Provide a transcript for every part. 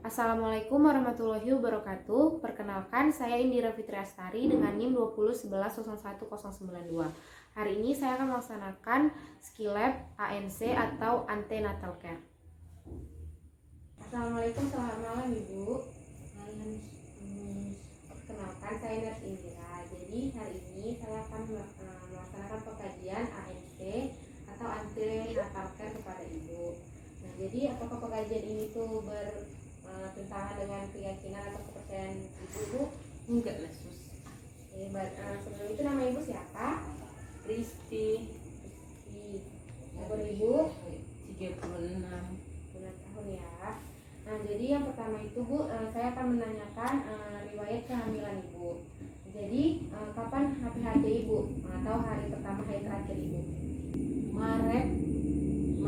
Assalamualaikum warahmatullahi wabarakatuh. Perkenalkan, saya Indira Fitri Astari dengan NIM 2011011092. Hari ini saya akan melaksanakan skill lab ANC atau antenatal care. Assalamualaikum, selamat malam Ibu. Perkenalkan, saya Nurse Indira. Jadi hari ini saya akan melaksanakan pengkajian ANC atau antenatal care kepada Ibu. Nah, jadi apakah pengkajian ini tuh bertentangan dengan keyakinan atau kepercayaan Ibu? Enggak lah sus. Sebelum itu nama Ibu siapa? Risti. Umur Ibu 36. 9 tahun ya. Nah, jadi yang pertama itu Bu, saya akan menanyakan riwayat kehamilan Ibu. Jadi kapan HPHD Ibu atau hari pertama, hari terakhir Ibu?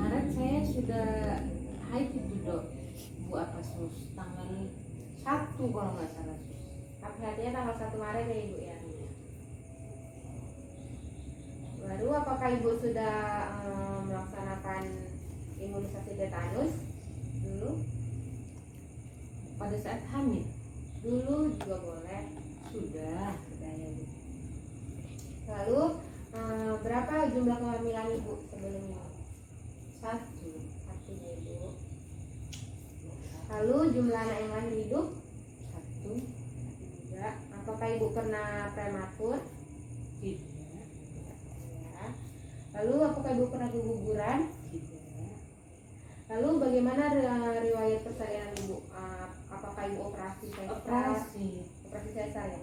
Maret saya sudah haid itu dok. Bu apa sus? Tanggal 1 kalau nggak salah sus. HPHD-nya tanggal 1 Maret ya Ibu ya. Baru apakah Ibu sudah melaksanakan imunisasi tetanus dulu? Pada saat hamil Dulu juga boleh. sudah Ya Bu. Lalu berapa jumlah kehamilan Ibu sebelumnya? 1. Artinya Ibu. Lalu jumlah anak yang lahir hidup? 1 Juga. Apakah Ibu pernah prematur? tidak. Ya. Lalu apakah Ibu pernah keguguran? Tidak. Lalu bagaimana riwayat persalinan Ibu? Apakah Ibu operasi sesar? Operasi sesar ya.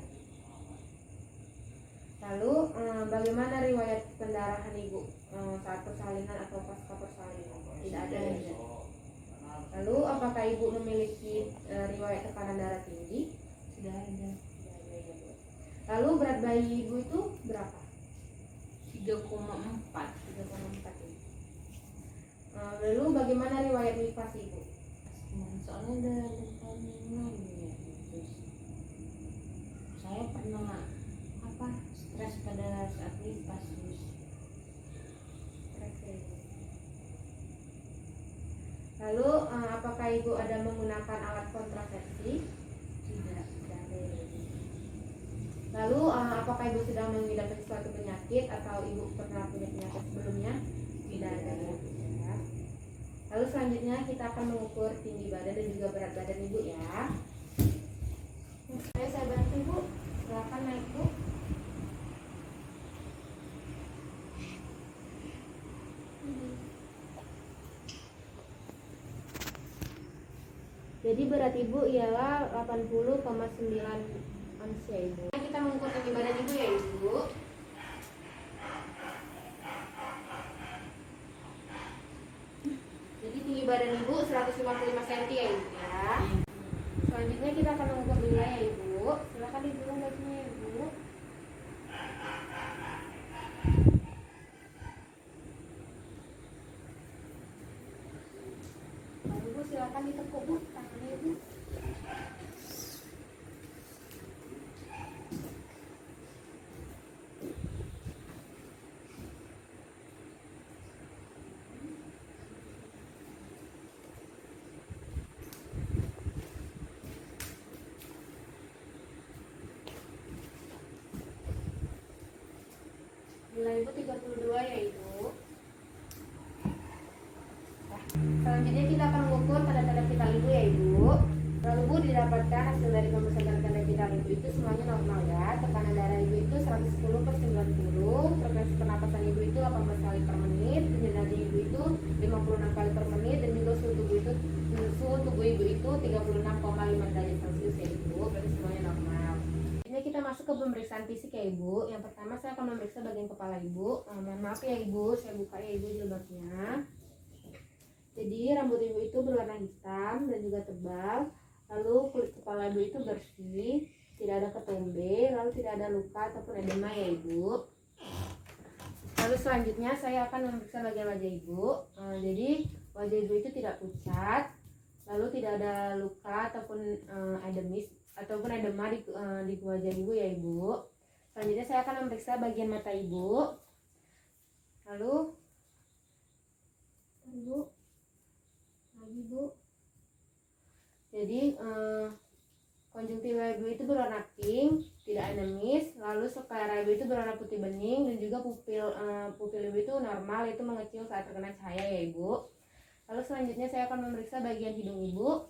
Lalu bagaimana riwayat pendarahan Ibu saat persalinan atau pasca persalinan? Tidak ada ya. Lalu apakah Ibu memiliki riwayat tekanan darah tinggi? Sudah ada. Tidak ada ya Bu. Lalu berat bayi Ibu itu berapa? 3,4. 3,4 ya. Lalu bagaimana riwayat nifas Ibu? Soalnya ada tahun yang lalu ya sus. Saya pernah stres pada saat nifas sus. Lalu apakah Ibu ada menggunakan alat kontrasepsi? Tidak. Tidak ada ya. Lalu apakah Ibu sedang mengidap suatu penyakit atau Ibu pernah punya penyakit sebelumnya? Tidak ada ya. Lalu selanjutnya kita akan mengukur tinggi badan dan juga berat badan Ibu ya. Saya bantu Ibu, silakan naik Bu. Jadi berat Ibu ialah 80,9 ons ya Ibu. Kita mengukur tinggi badan Ibu ya Ibu. Jadi tinggi badan Ibu 155 cm ya Ibu ya. Selanjutnya kita akan mengukur dulu ya Ibu. Silakan diturun bajunya ya Ibu. Lalu Bu silakan ditekuk Bu tangannya Ibu. Nilai Ibu 32 ya Ibu. Selanjutnya kita akan mengukur tanda-tanda vital Ibu ya Ibu. Lalu Bu didapatkan hasil dari pemeriksaan tanda-tanda vital Ibu itu semuanya normal ya. Tekanan darah Ibu itu 110/90, frekuensi pernapasan Ibu itu 18 kali per menit, denyut nadi Ibu itu 56 kali per menit, dan juga suhu tubuh Ibu itu 36,5 derajat Celcius ya Ibu. Berarti semuanya normal. Ini kita masuk ke pemeriksaan fisik ya Ibu. Yang pertama saya akan memeriksa bagian kepala Ibu. Mohon maaf ya Ibu, saya buka ya Ibu jilbabnya. Jadi rambut Ibu itu berwarna hitam dan juga tebal. Lalu kulit kepala Ibu itu bersih, tidak ada ketombe, lalu tidak ada luka ataupun edema ya Ibu. Lalu selanjutnya saya akan memeriksa bagian wajah Ibu. Jadi wajah Ibu itu tidak pucat, lalu tidak ada luka ataupun edema di wajah Ibu ya Ibu. Selanjutnya saya akan memeriksa bagian mata Ibu. Lalu Ibu lagi Bu. Jadi konjungtiva ibu itu berwarna pink, tidak anemis, lalu sklera ibu itu berwarna putih bening, dan juga pupil ibu itu normal, itu mengecil saat terkena cahaya ya ibu. Lalu selanjutnya saya akan memeriksa bagian hidung ibu.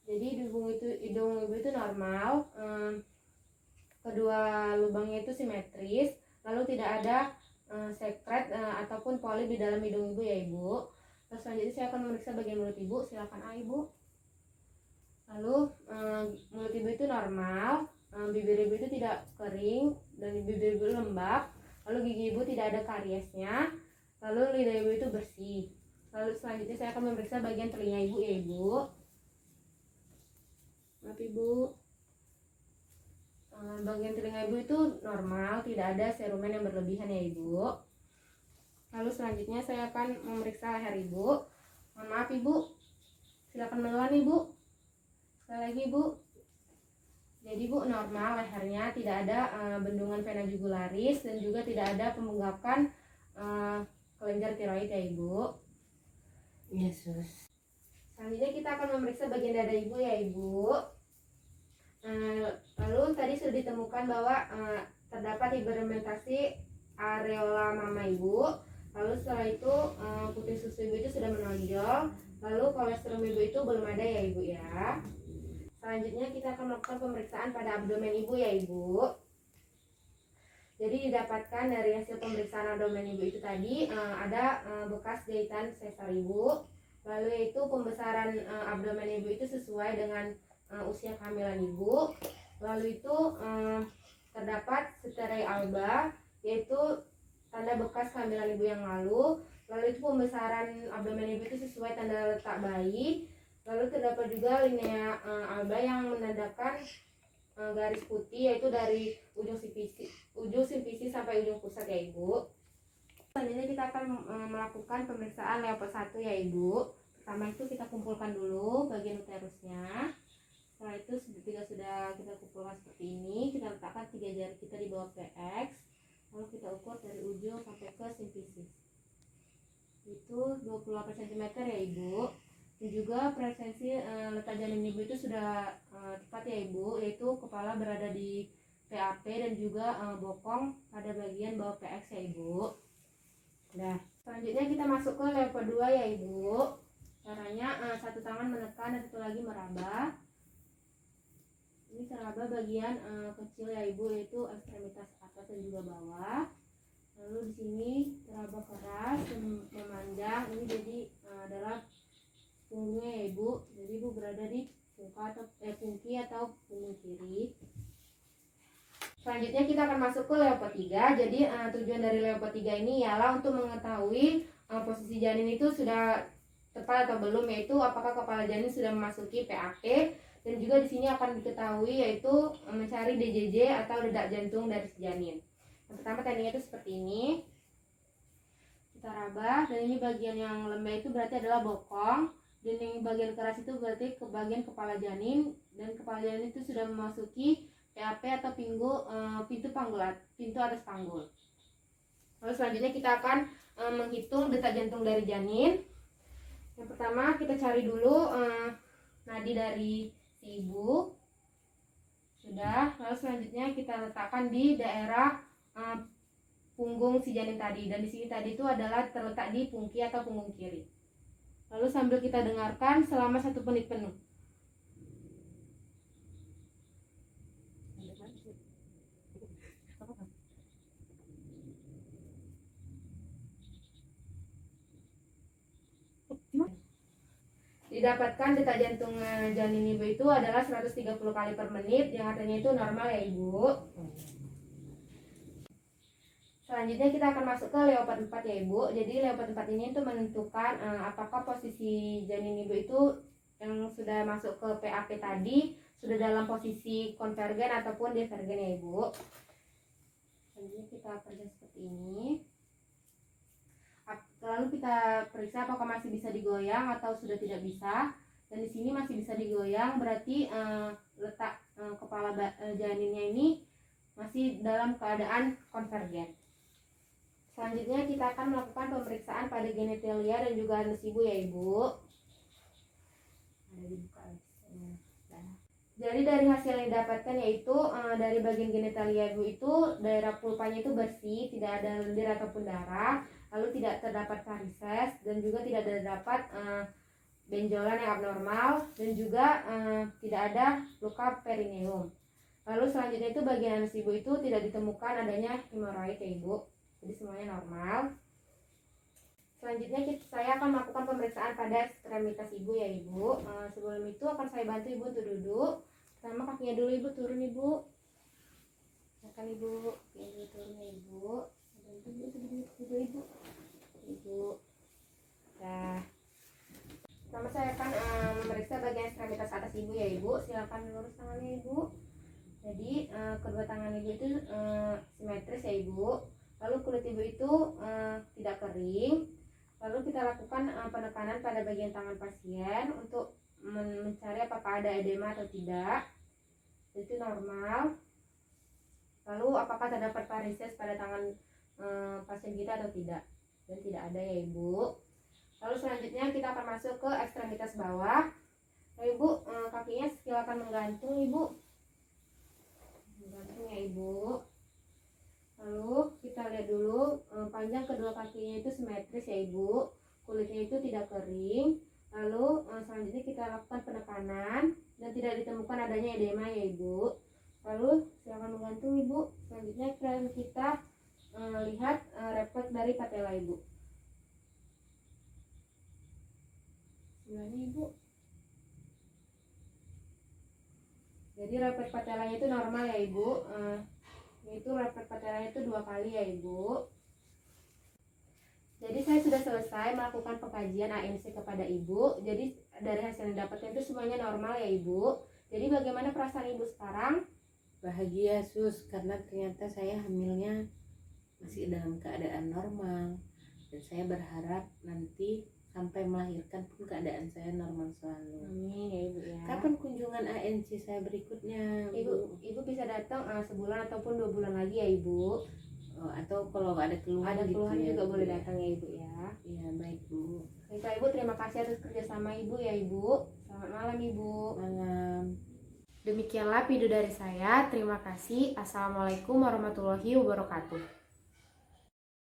Jadi hidung ibu itu normal, kedua lubangnya itu simetris, lalu tidak ada sekret ataupun polip di dalam hidung ibu ya ibu. Terus selanjutnya saya akan memeriksa bagian mulut ibu. Silakan ibu. Lalu mulut ibu itu normal, bibir ibu itu tidak kering dan bibir ibu lembab, lalu gigi ibu tidak ada kariesnya, lalu lidah ibu itu bersih. Lalu selanjutnya saya akan memeriksa bagian telinga ibu ya ibu. Maaf ibu, bagian telinga ibu itu normal, tidak ada serumen yang berlebihan ya ibu. Lalu selanjutnya saya akan memeriksa leher ibu. Mohon maaf ibu, silakan menelan ibu. Sekali lagi ibu. Jadi ibu normal lehernya, tidak ada bendungan vena jugularis dan juga tidak ada pembengkakan kelenjar tiroid ya ibu. Yesus. Selanjutnya kita akan memeriksa bagian dada ibu ya ibu. Lalu tadi sudah ditemukan bahwa terdapat hiperpigmentasi areola mama ibu. Lalu setelah itu putih susu ibu itu sudah menonjol. Lalu kolesterol ibu itu belum ada ya ibu ya. Selanjutnya kita akan melakukan pemeriksaan pada abdomen ibu ya ibu. Jadi didapatkan dari hasil pemeriksaan abdomen ibu itu tadi ada bekas jahitan sesar ibu. Lalu yaitu pembesaran abdomen ibu itu sesuai dengan usia kehamilan ibu. Lalu itu terdapat stereo alba, yaitu tanda bekas kehamilan ibu yang lalu. Lalu itu pembesaran abdomen ibu itu sesuai tanda letak bayi. Lalu terdapat juga linea alba yang menandakan garis putih, yaitu dari ujung simfisi sampai ujung pusat ya ibu. Selanjutnya kita akan melakukan pemeriksaan leopard 1 ya ibu. Pertama itu kita kumpulkan dulu bagian uterusnya. Setelah itu ketika sudah kita kumpulkan seperti ini, kita letakkan 3 jari kita di bawah PX. Lalu kita ukur dari ujung sampai ke simfisis. Itu 28 cm ya ibu. Dan juga presensi letak janin ibu itu sudah tepat ya ibu, yaitu kepala berada di PAP dan juga bokong pada bagian bawah PX ya ibu. Nah, selanjutnya kita masuk ke level 2 ya ibu. Caranya satu tangan menekan dan satu lagi meraba. Ini seraba bagian kecil ya ibu, yaitu ekstremitas atas dan juga bawah. Lalu di sini seraba keras memandang. Ini jadi adalah punggungnya ya ibu. Jadi ibu berada di pungki atau punggung kiri. Selanjutnya kita akan masuk ke leopard 3. Jadi tujuan dari leopard 3 ini ialah untuk mengetahui posisi janin itu sudah tepat atau belum, yaitu apakah kepala janin sudah memasuki PAP, dan juga di sini akan diketahui yaitu mencari DJJ atau detak jantung dari si janin. Yang pertama tekniknya itu seperti ini. Kita raba, dan ini bagian yang lembek itu berarti adalah bokong, dan yang bagian keras itu berarti ke bagian kepala janin, dan kepala janin itu sudah memasuki PAP atau pintu atas panggul. Lalu selanjutnya kita akan menghitung detak jantung dari janin. Yang pertama kita cari dulu nadi dari si ibu. Sudah. Lalu selanjutnya kita letakkan di daerah punggung si janin tadi, dan di sini tadi itu adalah terletak di pungki atau punggung kiri. Lalu sambil kita dengarkan selama 1 menit penuh. Didapatkan detak jantung janin ibu itu adalah 130 kali per menit, yang artinya itu normal ya ibu. Selanjutnya kita akan masuk ke leopard 4 ya ibu. Jadi leopard 4 ini untuk menentukan apakah posisi janin ibu itu yang sudah masuk ke PAP tadi sudah dalam posisi konvergen ataupun divergen ya ibu. Selanjutnya kita kerja seperti ini. Lalu kita periksa apakah masih bisa digoyang atau sudah tidak bisa. Dan di sini masih bisa digoyang, berarti letak kepala janinnya ini masih dalam keadaan konvergen. Selanjutnya kita akan melakukan pemeriksaan pada genitalia dan juga anus ibu ya ibu. Jadi dari hasil yang didapatkan yaitu dari bagian genitalia ibu itu daerah pulpanya itu bersih, tidak ada lendir ataupun darah, lalu tidak terdapat varises dan juga tidak terdapat benjolan yang abnormal dan juga tidak ada luka perineum. Lalu selanjutnya itu bagian anus ibu itu tidak ditemukan adanya hemoroid ya ibu, jadi semuanya normal. Selanjutnya saya akan melakukan pemeriksaan pada ekstremitas ibu ya ibu. Sebelum itu akan saya bantu ibu untuk duduk. Pertama kakinya dulu ibu, turun ibu. Silakan ibu, ibu turun ya ibu. Bantu ibu duduk ibu. Ibu. Nah, pertama saya akan memeriksa bagian ekstremitas atas ibu ya ibu. Silakan lurus tangannya ibu. Jadi kedua tangan ibu itu simetris ya ibu. Lalu kulit ibu itu tidak kering. Lalu kita lakukan penekanan pada bagian tangan pasien untuk mencari apakah ada edema atau tidak. Itu normal. Lalu apakah terdapat varises pada tangan pasien kita atau tidak? Dan tidak ada ya ibu. Lalu selanjutnya kita akan masuk ke ekstremitas bawah. Nah, ibu kakinya silakan menggantung ibu. Menggantung ya ibu. Lalu kita lihat dulu panjang kedua kakinya itu simetris ya ibu, kulitnya itu tidak kering. Lalu selanjutnya kita lakukan penekanan dan tidak ditemukan adanya edema ya ibu. Lalu silakan menggantung ibu. Selanjutnya kita lihat refleks dari patella ibu. Sebelahnya ibu. Jadi refleks patellanya itu normal ya ibu. Yaitu refleks patellanya itu 2 kali ya ibu. Jadi saya sudah selesai melakukan pengkajian ANC kepada ibu. Jadi dari hasil yang dapatnya itu semuanya normal ya ibu. Jadi bagaimana perasaan ibu sekarang? Bahagia sus, karena ternyata saya hamilnya masih dalam keadaan normal, dan saya berharap nanti sampai melahirkan pun keadaan saya normal selalu. Amin ya ibu ya. Kapan kunjungan ANC saya berikutnya, Bu? Ibu bisa datang sebulan ataupun 2 bulan lagi ya ibu. Atau kalau ada keluhan, Keluhan gitu juga ya, boleh Bu, datang ya ibu ya. Iya baik Bu. Baiklah ibu, terima kasih atas kerjasama ibu ya ibu. Selamat malam ibu. Malam. Demikianlah video dari saya. Terima kasih. Assalamualaikum warahmatullahi wabarakatuh.